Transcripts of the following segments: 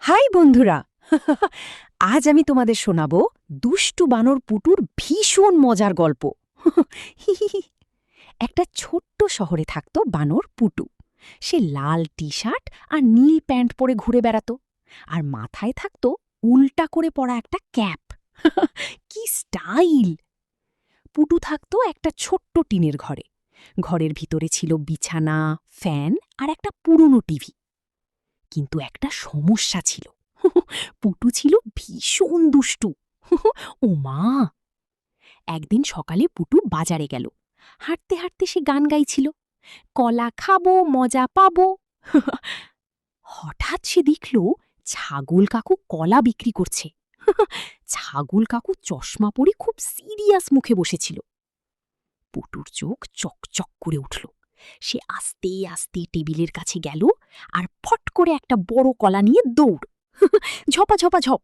High বন্ধুরা। আজ আমি তোমাদের শোনাবো দুষ্টু বানর পুটুর ভীষণ মজার গল্প। একটা ছোট্ট শহরে থাকতো বানর পুটু। সে লাল টি শার্ট আর নীল প্যান্ট পরে ঘুরে বেড়াতো, আর মাথায় থাকতো উল্টা করে পড়া একটা ক্যাপ। কি স্টাইল! পুটু থাকতো একটা ছোট্ট টিনের ঘরে। ঘরের ভিতরে ছিল বিছানা, ফ্যান আর একটা পুরনো টিভি। কিন্তু একটা সমস্যা ছিল। পুটু ছিল ভীষণ দুষ্টু। ও মা! একদিন সকালে পুটু বাজারে গেল। হাঁটতে হাঁটতে সে গান গাইছিল, কলা খাবো মজা পাবো। হঠাৎ সে দেখল ছাগল কাকু কলা বিক্রি করছে। ছাগল কাকু চশমা পরে খুব সিরিয়াস মুখে বসেছিল। পুটুর চোখ চকচক করে উঠল। সে আস্তে আস্তে টেবিলের কাছে গেল আর ফট করে একটা বড় কলা নিয়ে দৌড়। ঝপা ঝপা ঝপ!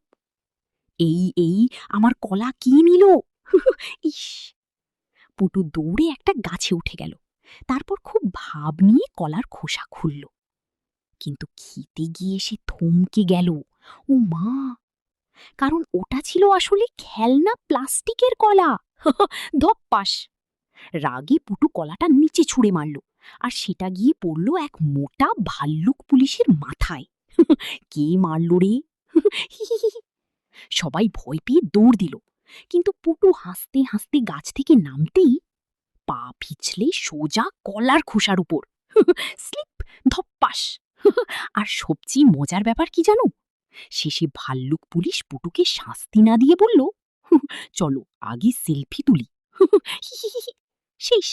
এই আমার কলা কি নিল! ইস! পুটু দৌড়ে একটা গাছে উঠে গেল। তারপর খুব ভাব নিয়ে কলার খোসা খুলল। কিন্তু খেতে গিয়ে সে থমকে গেল। ও মা! কারণ ওটা ছিল আসলে খেলনা প্লাস্টিকের কলা। ধপ্পাস! রাগে পুটু কলাটা নিচে ছুঁড়ে মারল, আর সেটা গিয়ে পড়ল এক মোটা ভাল্লুক পুলিশের মাথায়। কে মারল রে? সবাই ভয় পেয়ে দৌড় দিল। কিন্তু পুটু হাসতে হাসতে গাছ থেকে নামতেই পা পিছলে সোজা কলার খোসার উপর। স্লিপ! ধপ্পাস! আর সবচেয়ে মজার ব্যাপার কি জানো? শেষে ভাল্লুক পুলিশ পুটুকে শাস্তি না দিয়ে বলল, চলো আগে সেলফি তুলি। শেষ।